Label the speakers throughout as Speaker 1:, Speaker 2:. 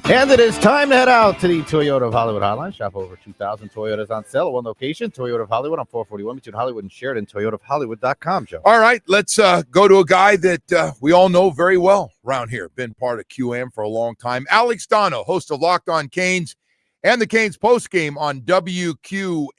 Speaker 1: And it is time to head out to the Toyota of Hollywood hotline. Shop over 2,000 Toyotas on sale at one location. Toyota of Hollywood on 441 between Hollywood and Sheridan. ToyotaofHollywood.com, Joe.
Speaker 2: All right, let's go to a guy that we all know very well around here. Been part of QM for a long time. Alex Donno, host of Locked On Canes and the Canes postgame on WQAM.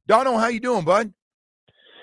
Speaker 2: Donno, how you doing, bud?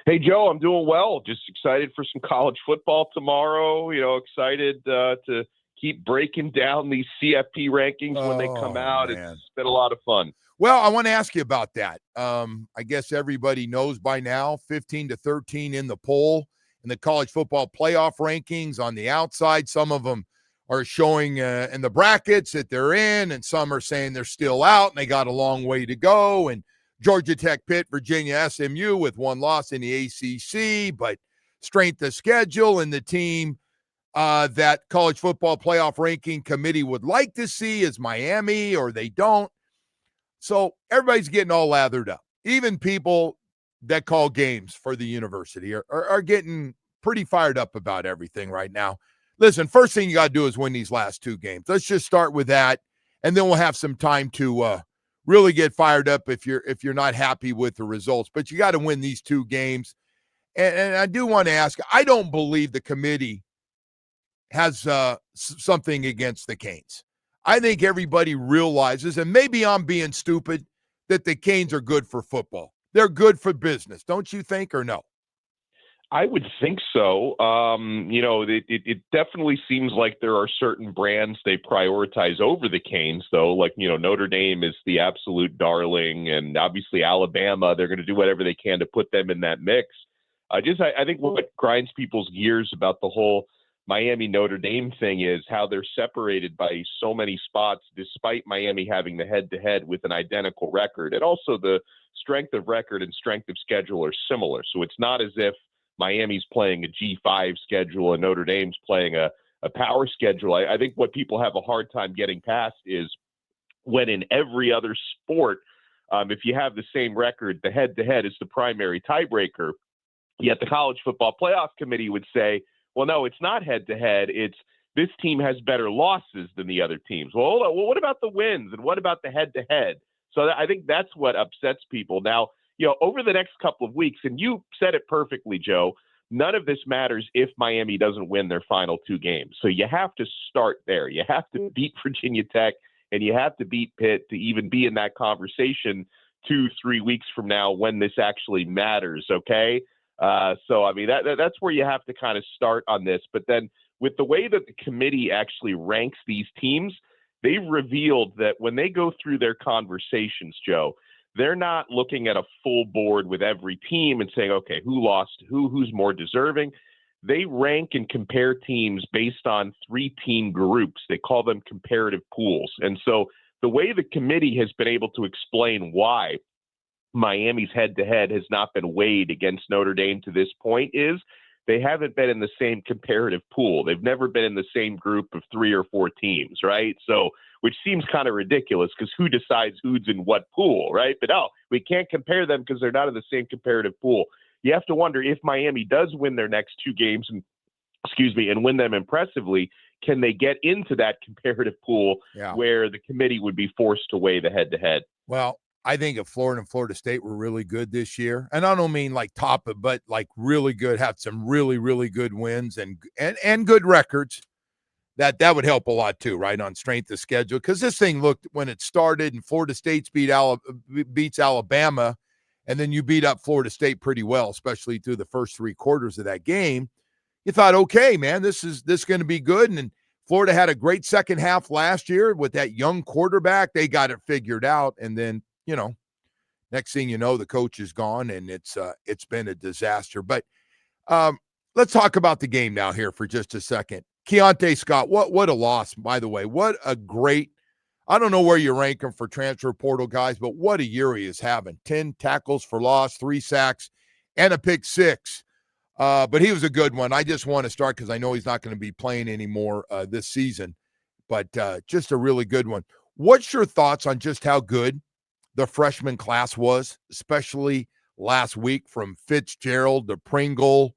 Speaker 3: Hey, Joe, I'm doing well. Just excited for some college football tomorrow. Excited to keep breaking down these CFP rankings when they come out.
Speaker 2: Man.
Speaker 3: It's been a lot of fun.
Speaker 2: Well, I want to ask you about that. I guess everybody knows by now, 15-13 in the poll in the college football playoff rankings on the outside. Some of them are showing in the brackets that they're in, and some are saying they're still out and they got a long way to go. And Georgia Tech, Pitt, Virginia, SMU with one loss in the ACC, but strength of schedule and the team that college football playoff ranking committee would like to see is Miami, or they don't. So everybody's getting all lathered up. Even people that call games for the university are getting pretty fired up about everything right now. Listen, first thing you got to do is win these last two games. Let's just start with that, and then we'll have some time to really get fired up if you're not happy with the results. But you got to win these two games. And I do want to ask, I don't believe the committee has something against the Canes. I think everybody realizes, and maybe I'm being stupid, that the Canes are good for football. They're good for business. Don't you think, or no?
Speaker 3: I would think so. It definitely seems like there are certain brands they prioritize over the Canes, though. Like, Notre Dame is the absolute darling, and obviously Alabama, they're going to do whatever they can to put them in that mix. I think what grinds people's gears about the whole Miami Notre Dame thing is how they're separated by so many spots, despite Miami having the head-to-head with an identical record. And also the strength of record and strength of schedule are similar. So it's not as if Miami's playing a G5 schedule and Notre Dame's playing a power schedule. I think what people have a hard time getting past is when in every other sport, if you have the same record, the head-to-head is the primary tiebreaker. Yet the College Football Playoff Committee would say, well, no, it's not head-to-head. It's this team has better losses than the other teams. Well, hold on. Well, what about the wins, and what about the head-to-head? So I think that's what upsets people. Now, over the next couple of weeks, and you said it perfectly, Joe, none of this matters if Miami doesn't win their final two games. So you have to start there. You have to beat Virginia Tech, and you have to beat Pitt to even be in that conversation 2-3 weeks from now when this actually matters, okay? That's where you have to kind of start on this. But then with the way that the committee actually ranks these teams, they've revealed that when they go through their conversations, Joe, they're not looking at a full board with every team and saying, okay, who lost who's more deserving. They rank and compare teams based on 3-team groups. They call them comparative pools. And so the way the committee has been able to explain why Miami's head-to-head has not been weighed against Notre Dame to this point is they haven't been in the same comparative pool. They've never been in the same group of 3 or 4 teams, right? So, which seems kind of ridiculous because who decides who's in what pool, right? But we can't compare them because they're not in the same comparative pool. You have to wonder if Miami does win their next 2 games and win them impressively, can they get into that comparative pool where the committee would be forced to weigh the head-to-head?
Speaker 2: Well, I think if Florida and Florida State were really good this year, and I don't mean like top it, but like really good, had some really, really good wins and good records, that would help a lot too, right, on strength of schedule. Because this thing looked, when it started and Florida State beats Alabama, and then you beat up Florida State pretty well, especially through the first 3 quarters of that game, you thought, okay, man, this is going to be good. And Florida had a great second half last year with that young quarterback. They got it figured out, and then next thing you know, the coach is gone, and it's been a disaster. But let's talk about the game now here for just a second. Keontae Scott, what a loss, by the way. What a great, I don't know where you rank him for transfer portal guys, but what a year he is having. 10 tackles for loss, 3 sacks, and a pick 6. But he was a good one. I just want to start because I know he's not going to be playing anymore this season. But just a really good one. What's your thoughts on just how good the freshman class was, especially last week, from Fitzgerald to Pringle,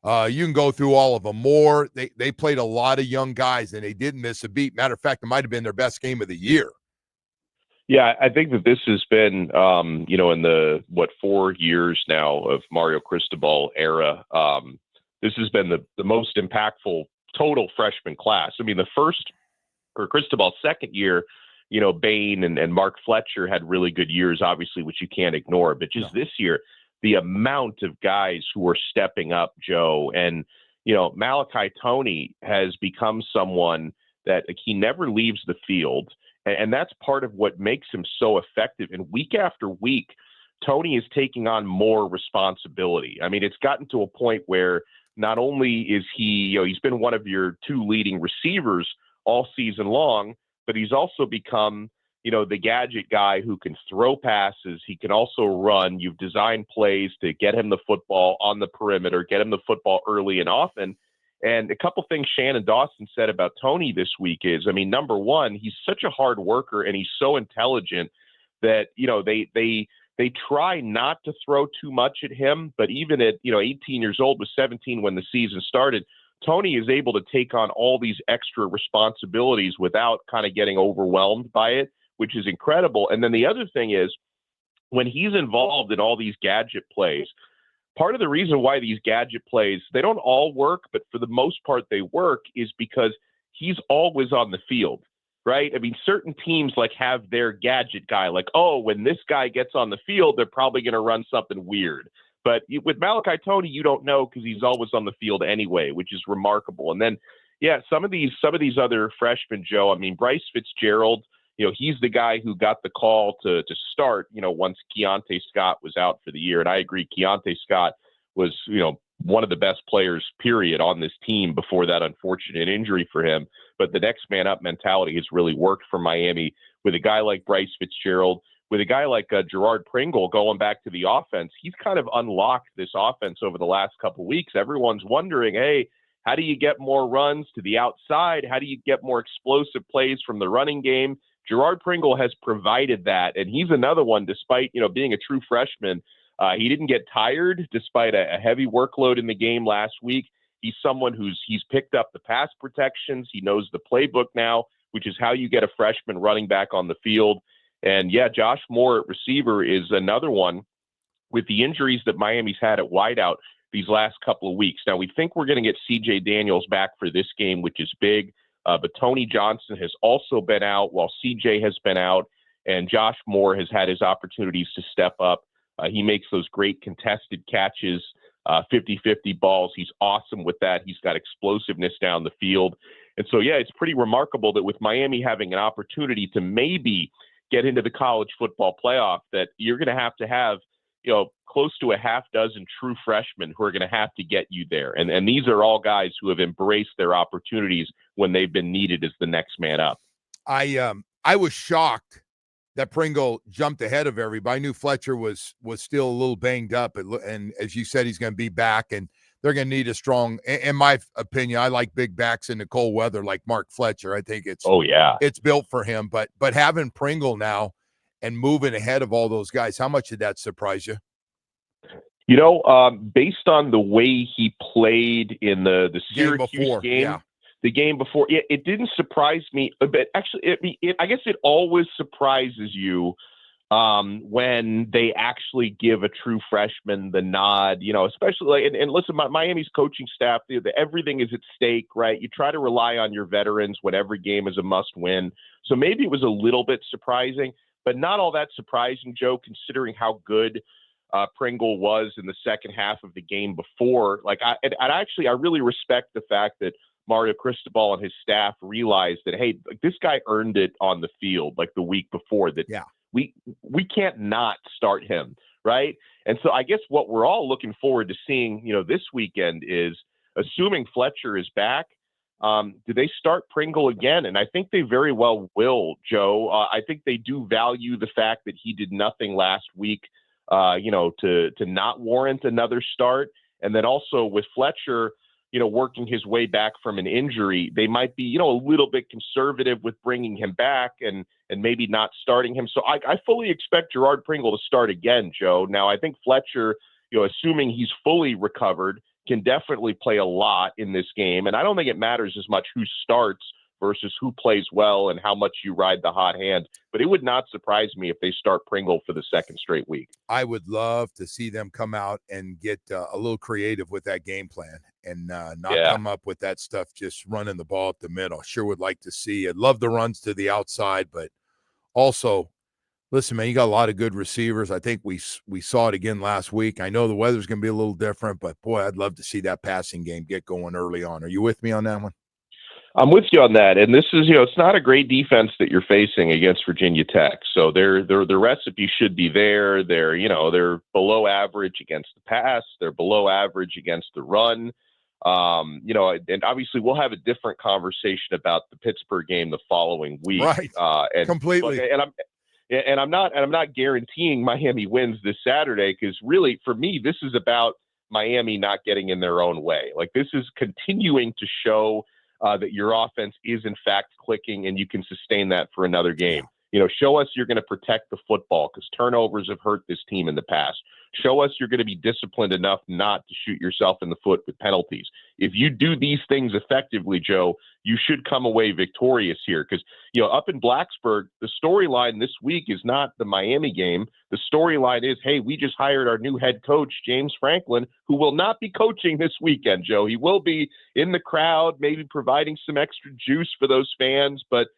Speaker 2: You can go through all of them. More, they played a lot of young guys, and they didn't miss a beat. Matter of fact, it might have been their best game of the year.
Speaker 3: Yeah, I think that this has been, in the 4 years now of Mario Cristobal era, this has been the most impactful total freshman class. I mean, the first, or Cristobal's second year, Bain and Mark Fletcher had really good years, obviously, which you can't ignore. But just this year, the amount of guys who are stepping up, Joe, and, Malachi Toney has become someone that he never leaves the field. And that's part of what makes him so effective. And week after week, Toney is taking on more responsibility. I mean, it's gotten to a point where not only is he, he's been one of your two leading receivers all season long, but he's also become, the gadget guy who can throw passes. He can also run. You've designed plays to get him the football on the perimeter, get him the football early and often. And a couple things Shannon Dawson said about Toney this week is, I mean, number one, he's such a hard worker and he's so intelligent that, they try not to throw too much at him. But even at, 18 years old, was 17 when the season started, Toney is able to take on all these extra responsibilities without kind of getting overwhelmed by it, which is incredible. And then the other thing is, when he's involved in all these gadget plays, part of the reason why these gadget plays, they don't all work, but for the most part they work, is because he's always on the field, right? I mean, certain teams have their gadget guy, when this guy gets on the field, they're probably going to run something weird. But with Malachi Toney, you don't know because he's always on the field anyway, which is remarkable. And then, some of these other freshmen, Joe, I mean, Bryce Fitzgerald, he's the guy who got the call to start, once Keontae Scott was out for the year. And I agree, Keontae Scott was, one of the best players, period, on this team before that unfortunate injury for him. But the next man up mentality has really worked for Miami with a guy like Bryce Fitzgerald, with a guy like Gerard Pringle going back to the offense. He's kind of unlocked this offense over the last couple of weeks. Everyone's wondering, hey, how do you get more runs to the outside? How do you get more explosive plays from the running game? Gerard Pringle has provided that, and he's another one, despite, being a true freshman. He didn't get tired despite a heavy workload in the game last week. He's someone he's picked up the pass protections. He knows the playbook now, which is how you get a freshman running back on the field. And Josh Moore at receiver is another one with the injuries that Miami's had at wideout these last couple of weeks. Now, we think we're going to get C.J. Daniels back for this game, which is big. But Tony Johnson has also been out while CJ has been out, and Josh Moore has had his opportunities to step up. He makes those great contested catches, 50-50 balls. He's awesome with that. He's got explosiveness down the field. And so, it's pretty remarkable that with Miami having an opportunity to maybe get into the college football playoff, that you're going to have, close to a half dozen true freshmen who are going to have to get you there. And these are all guys who have embraced their opportunities when they've been needed as the next man up.
Speaker 2: I was shocked that Pringle jumped ahead of everybody. I knew Fletcher was still a little banged up. And as you said, he's going to be back, and they're going to need a strong, in my opinion, I like big backs in the cold weather like Mark Fletcher. I think it's built for him. But having Pringle now and moving ahead of all those guys, how much did that surprise you?
Speaker 3: Based on the way he played in the Syracuse game, the game before, it didn't surprise me. But actually, I guess it always surprises you when they actually give a true freshman the nod, especially and listen, Miami's coaching staff, everything is at stake, right? You try to rely on your veterans when every game is a must win. So maybe it was a little bit surprising, but not all that surprising, Joe, considering how good Pringle was in the second half of the game before. I really respect the fact that Mario Cristobal and his staff realized that, hey, this guy earned it on the field the week before, that we can't not start him, right? And so I guess what we're all looking forward to seeing, this weekend is, assuming Fletcher is back, do they start Pringle again? And I think they very well will, Joe. I think they do value the fact that he did nothing last week, to not warrant another start. And then also with Fletcher, working his way back from an injury, they might be, a little bit conservative with bringing him back and maybe not starting him. So I fully expect Gerard Pringle to start again, Joe. Now, I think Fletcher, assuming he's fully recovered, can definitely play a lot in this game. And I don't think it matters as much who starts versus who plays well and how much you ride the hot hand. But it would not surprise me if they start Pringle for the second straight week.
Speaker 2: I would love to see them come out and get a little creative with that game plan and not come up with that stuff just running the ball up the middle. Sure would like to see. I'd love the runs to the outside, but also, listen, man, you got a lot of good receivers. I think we saw it again last week. I know the weather's going to be a little different, but, boy, I'd love to see that passing game get going early on. Are you with me on that one?
Speaker 3: I'm with you on that. And this is, it's not a great defense that you're facing against Virginia Tech. So their recipe should be there. They're below average against the pass. They're below average against the run. And obviously we'll have a different conversation about the Pittsburgh game the following week.
Speaker 2: Right. Completely.
Speaker 3: I'm not guaranteeing Miami wins this Saturday, because really for me, this is about Miami not getting in their own way. Like, this is continuing to show that your offense is in fact clicking and you can sustain that for another game. Show us you're going to protect the football, because turnovers have hurt this team in the past. Show us you're going to be disciplined enough not to shoot yourself in the foot with penalties. If you do these things effectively, Joe, you should come away victorious here, because, up in Blacksburg, the storyline this week is not the Miami game. The storyline is, hey, we just hired our new head coach, James Franklin, who will not be coaching this weekend, Joe. He will be in the crowd, maybe providing some extra juice for those fans, but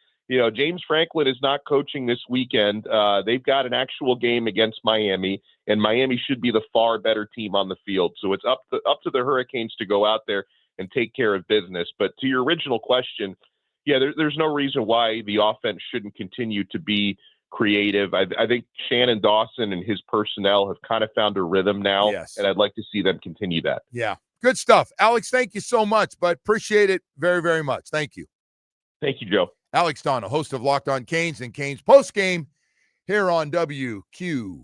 Speaker 3: James Franklin is not coaching this weekend. They've got an actual game against Miami, and Miami should be the far better team on the field. So it's up to the Hurricanes to go out there and take care of business. But to your original question, there's no reason why the offense shouldn't continue to be creative. I think Shannon Dawson and his personnel have kind of found a rhythm now, and I'd like to see them continue that.
Speaker 2: Yeah, good stuff. Alex, thank you so much, but appreciate it very, very much. Thank you.
Speaker 3: Thank you, Joe.
Speaker 2: Alex Donno, host of Locked On Canes and Canes Postgame here on WQAM.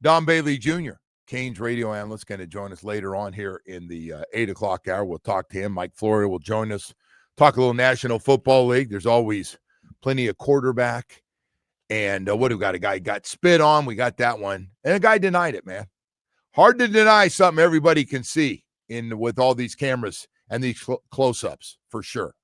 Speaker 2: Don Bailey Jr., Canes radio analyst, going to join us later on here in the 8 o'clock hour. We'll talk to him. Mike Florio will join us, talk a little National Football League. There's always plenty of quarterback. And what do we got? A guy got spit on. We got that one. And a guy denied it, man. Hard to deny something everybody can see with all these cameras and these close-ups, for sure.